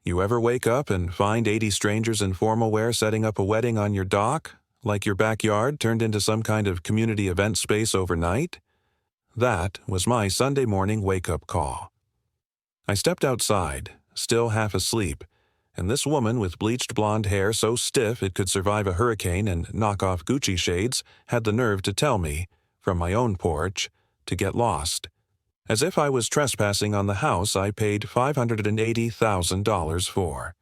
You ever wake up and find 80 strangers in formal wear setting up a wedding on your dock, like your backyard turned into some kind of community event space overnight? That was my Sunday morning wake-up call. I stepped outside, still half asleep, and this woman with bleached blonde hair so stiff it could survive a hurricane and knock off Gucci shades had the nerve to tell me, from my own porch, to get lost. As if I was trespassing on the house I paid $580,000 for.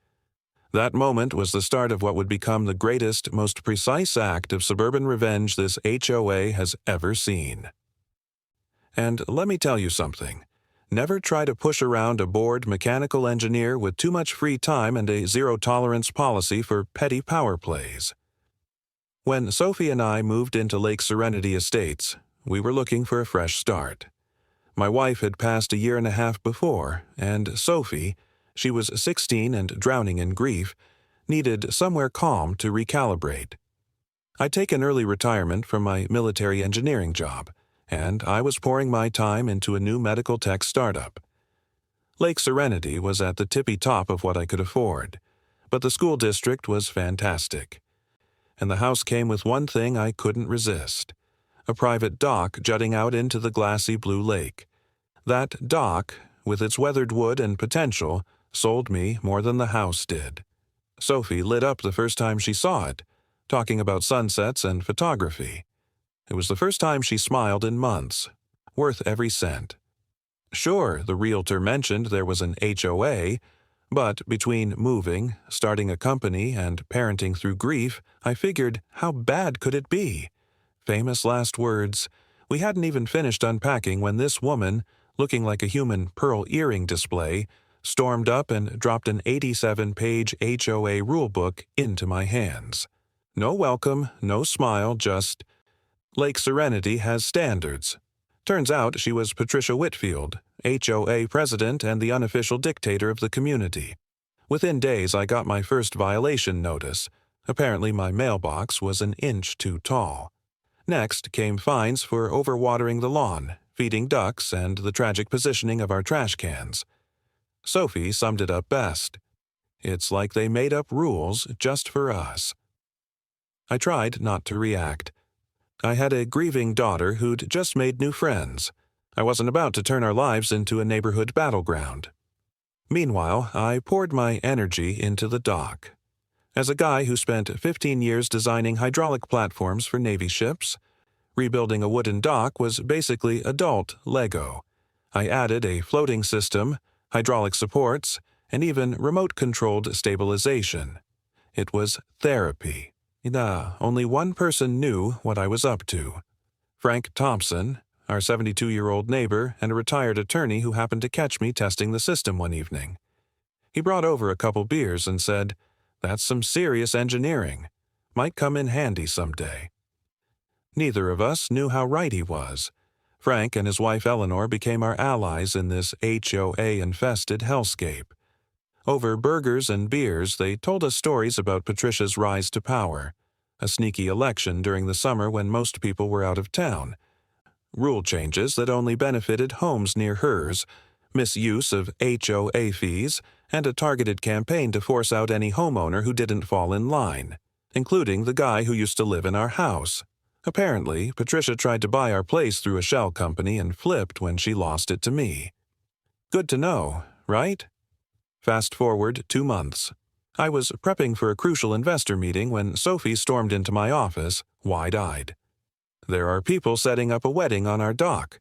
That moment was the start of what would become the greatest, most precise act of suburban revenge this HOA has ever seen. And let me tell you something. Never try to push around a bored mechanical engineer with too much free time and a zero-tolerance policy for petty power plays. When Sophie and I moved into Lake Serenity Estates, we were looking for a fresh start. My wife had passed a year and a half before, and Sophie, she was 16 and drowning in grief, needed somewhere calm to recalibrate. I'd taken early retirement from my military engineering job, and I was pouring my time into a new medical tech startup. Lake Serenity was at the tippy top of what I could afford, but the school district was fantastic. And the house came with one thing I couldn't resist: a private dock jutting out into the glassy blue lake. That dock, with its weathered wood and potential, sold me more than the house did. Sophie lit up the first time she saw it, talking about sunsets and photography. It was the first time she smiled in months, worth every cent. Sure, the realtor mentioned there was an HOA, but between moving, starting a company, and parenting through grief, I figured, how bad could it be? Famous last words. We hadn't even finished unpacking when this woman, looking like a human pearl earring display, stormed up and dropped an 87-page HOA rulebook into my hands. No welcome, no smile, just, Lake Serenity has standards. Turns out she was Patricia Whitfield, HOA president and the unofficial dictator of the community. Within days I got my first violation notice. Apparently my mailbox was an inch too tall. Next came fines for overwatering the lawn, feeding ducks, and the tragic positioning of our trash cans. Sophie summed it up best. It's like they made up rules just for us. I tried not to react. I had a grieving daughter who'd just made new friends. I wasn't about to turn our lives into a neighborhood battleground. Meanwhile, I poured my energy into the dock. As a guy who spent 15 years designing hydraulic platforms for Navy ships, rebuilding a wooden dock was basically adult Lego. I added a floating system, hydraulic supports, and even remote-controlled stabilization. It was therapy. Only one person knew what I was up to. Frank Thompson, our 72-year-old neighbor and a retired attorney who happened to catch me testing the system one evening. He brought over a couple beers and said, "That's some serious engineering. Might come in handy someday." Neither of us knew how right he was. Frank and his wife Eleanor became our allies in this HOA-infested hellscape. Over burgers and beers, they told us stories about Patricia's rise to power, a sneaky election during the summer when most people were out of town, rule changes that only benefited homes near hers, misuse of HOA fees, and a targeted campaign to force out any homeowner who didn't fall in line, including the guy who used to live in our house. Apparently, Patricia tried to buy our place through a shell company and flipped when she lost it to me. Good to know, right? Fast forward 2 months. I was prepping for a crucial investor meeting when Sophie stormed into my office, wide-eyed. "There are people setting up a wedding on our dock."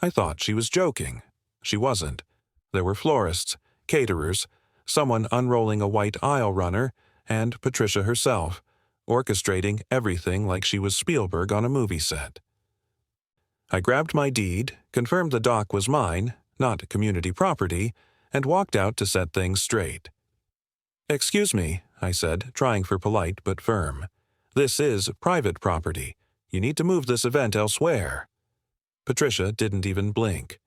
I thought she was joking. She wasn't. There were florists, caterers, someone unrolling a white aisle runner, and Patricia herself, orchestrating everything like she was Spielberg on a movie set. I grabbed my deed, confirmed the dock was mine, not community property, and walked out to set things straight. "Excuse me," I said, trying for polite but firm. "This is private property. You need to move this event elsewhere." Patricia didn't even blink.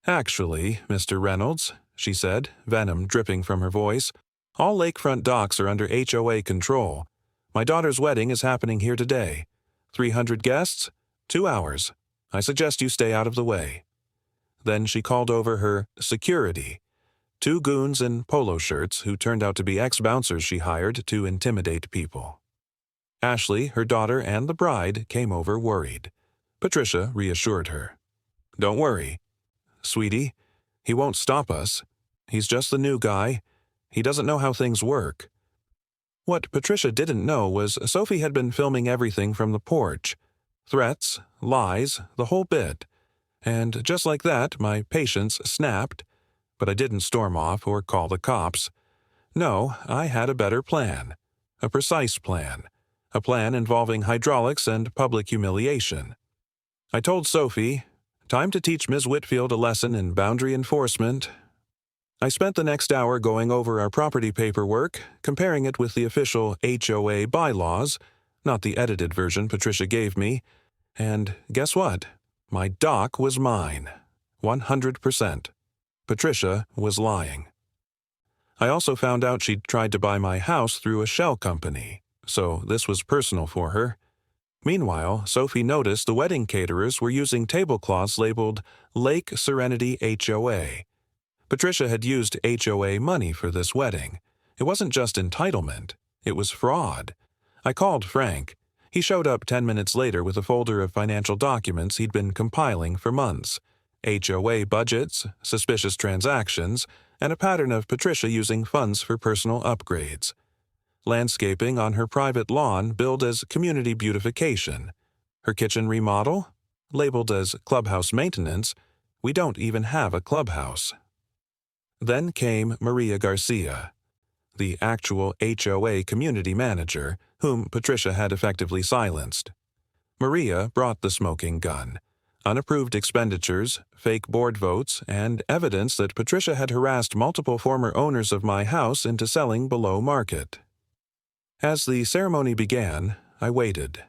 "Actually, Mr. Reynolds," she said, venom dripping from her voice, "all lakefront docks are under HOA control. My daughter's wedding is happening here today. 300 guests? 2 hours. I suggest you stay out of the way." Then she called over her security. 2 goons in polo shirts who turned out to be ex-bouncers she hired to intimidate people. Ashley, her daughter, and the bride came over worried. Patricia reassured her. "Don't worry, sweetie. He won't stop us. He's just the new guy. He doesn't know how things work." What Patricia didn't know was Sophie had been filming everything from the porch. Threats, lies, the whole bit. And just like that, my patience snapped. But I didn't storm off or call the cops. No, I had a better plan. A precise plan. A plan involving hydraulics and public humiliation. I told Sophie, "Time to teach Ms. Whitfield a lesson in boundary enforcement." I spent the next hour going over our property paperwork, comparing it with the official HOA bylaws, not the edited version Patricia gave me, and guess what? My dock was mine. 100%. Patricia was lying. I also found out she'd tried to buy my house through a shell company, so this was personal for her. Meanwhile, Sophie noticed the wedding caterers were using tablecloths labeled Lake Serenity HOA. Patricia had used HOA money for this wedding. It wasn't just entitlement, it was fraud. I called Frank. He showed up 10 minutes later with a folder of financial documents he'd been compiling for months. HOA budgets, suspicious transactions, and a pattern of Patricia using funds for personal upgrades. Landscaping on her private lawn billed as community beautification. Her kitchen remodel? Labeled as clubhouse maintenance. We don't even have a clubhouse. Then came Maria Garcia, the actual HOA community manager, whom Patricia had effectively silenced. Maria brought the smoking gun. Unapproved expenditures, fake board votes, and evidence that Patricia had harassed multiple former owners of my house into selling below market. As the ceremony began, I waited.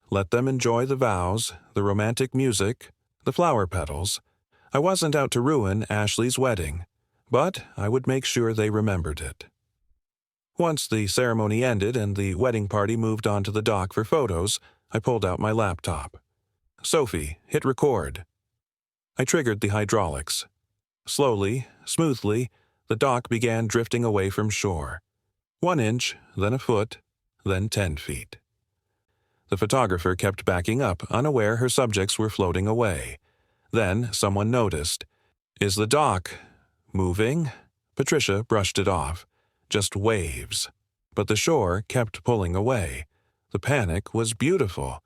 Let them enjoy the vows, the romantic music, the flower petals. I wasn't out to ruin Ashley's wedding, but I would make sure they remembered it. Once the ceremony ended and the wedding party moved on to the dock for photos, I pulled out my laptop. "Sophie, hit record." I triggered the hydraulics. Slowly, smoothly, the dock began drifting away from shore. 1 inch, then a foot, then 10 feet. The photographer kept backing up, unaware her subjects were floating away. Then someone noticed. "Is the dock moving?" Patricia brushed it off. Just waves. But the shore kept pulling away. The panic was beautiful.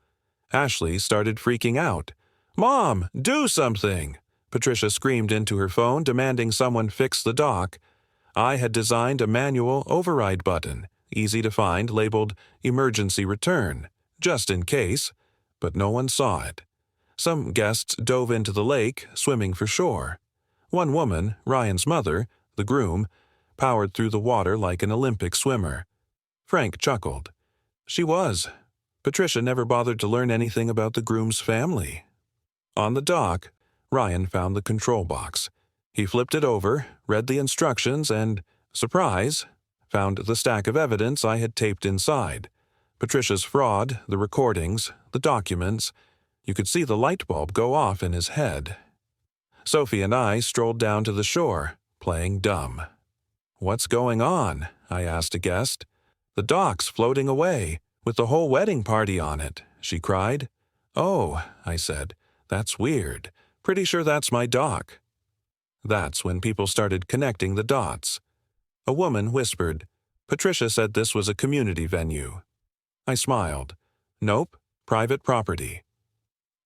Ashley started freaking out. "Mom, do something!" Patricia screamed into her phone, demanding someone fix the dock. I had designed a manual override button, easy to find, labeled Emergency Return, just in case, but no one saw it. Some guests dove into the lake, swimming for shore. One woman, Ryan's mother, the groom, powered through the water like an Olympic swimmer. Frank chuckled. She was. Patricia never bothered to learn anything about the groom's family. On the dock, Ryan found the control box. He flipped it over, read the instructions, and, surprise, found the stack of evidence I had taped inside. Patricia's fraud, the recordings, the documents. You could see the light bulb go off in his head. Sophie and I strolled down to the shore, playing dumb. "What's going on?" I asked a guest. "The dock's floating away, with the whole wedding party on it," she cried. "Oh," I said, "that's weird. Pretty sure that's my dock." That's when people started connecting the dots. A woman whispered, "Patricia said this was a community venue." I smiled. "Nope, private property."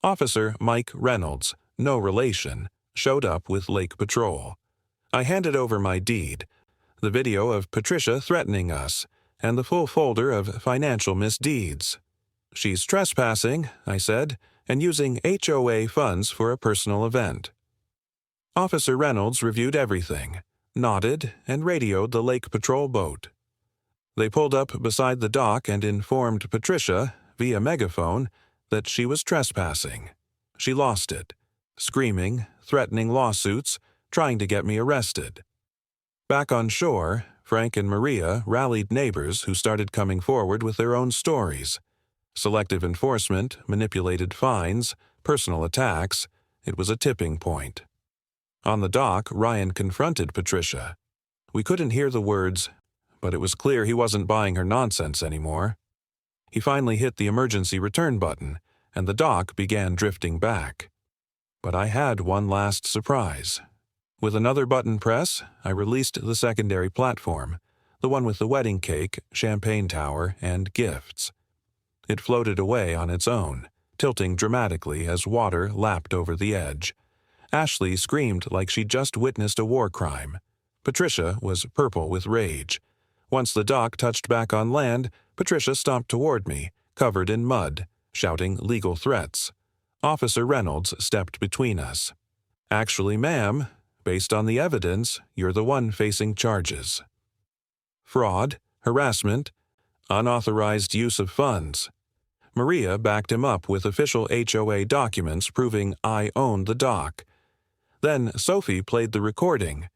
Officer Mike Reynolds, no relation, showed up with Lake Patrol. I handed over my deed, the video of Patricia threatening us, and the full folder of financial misdeeds. "She's trespassing," I said, "and using HOA funds for a personal event." Officer Reynolds reviewed everything, nodded, and radioed the Lake Patrol boat. They pulled up beside the dock and informed Patricia, via megaphone, that she was trespassing. She lost it, screaming, threatening lawsuits, trying to get me arrested. Back on shore, Frank and Maria rallied neighbors who started coming forward with their own stories. Selective enforcement, manipulated fines, personal attacks. It was a tipping point. On the dock, Ryan confronted Patricia. We couldn't hear the words, but it was clear he wasn't buying her nonsense anymore. He finally hit the emergency return button, and the dock began drifting back. But I had one last surprise. With another button press, I released the secondary platform, the one with the wedding cake, champagne tower, and gifts. It floated away on its own, tilting dramatically as water lapped over the edge. Ashley screamed like she'd just witnessed a war crime. Patricia was purple with rage. Once the dock touched back on land, Patricia stomped toward me, covered in mud, shouting legal threats. Officer Reynolds stepped between us. "Actually, ma'am, based on the evidence, you're the one facing charges. Fraud, harassment, unauthorized use of funds." Maria backed him up with official HOA documents proving I owned the dock. Then Sophie played the recording,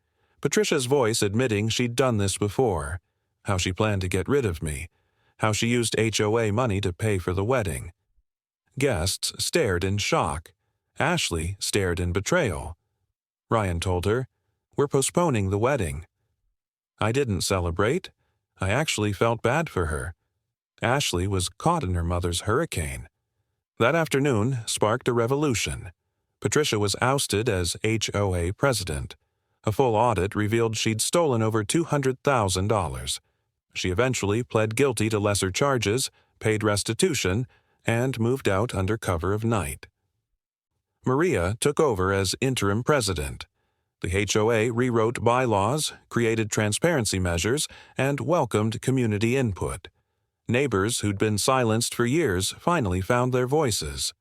Patricia's voice admitting she'd done this before, how she planned to get rid of me, how she used HOA money to pay for the wedding. Guests stared in shock. Ashley stared in betrayal. Ryan told her, "We're postponing the wedding." I didn't celebrate. I actually felt bad for her. Ashley was caught in her mother's hurricane. That afternoon sparked a revolution. Patricia was ousted as HOA president. A full audit revealed she'd stolen over $200,000. She eventually pled guilty to lesser charges, paid restitution, and moved out under cover of night. Maria took over as interim president. The HOA rewrote bylaws, created transparency measures, and welcomed community input. Neighbors who'd been silenced for years finally found their voices.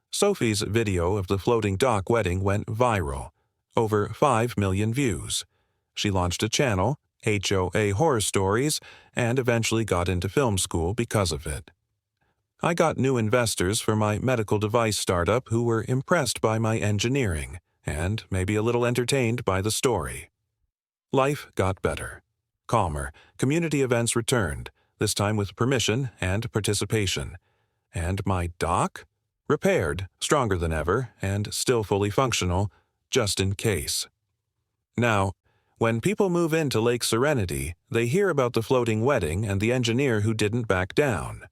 Sophie's video of the floating dock wedding went viral. Over 5 million views. She launched a channel, HOA Horror Stories, and eventually got into film school because of it. I got new investors for my medical device startup who were impressed by my engineering and maybe a little entertained by the story. Life got better. Calmer, community events returned, this time with permission and participation. And my dock? Repaired, stronger than ever, and still fully functional, just in case. Now, when people move into Lake Serenity, they hear about the floating wedding and the engineer who didn't back down.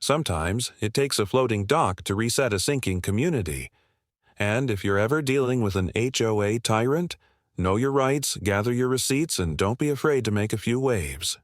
Sometimes it takes a floating dock to reset a sinking community. And if you're ever dealing with an HOA tyrant, know your rights, gather your receipts, and don't be afraid to make a few waves.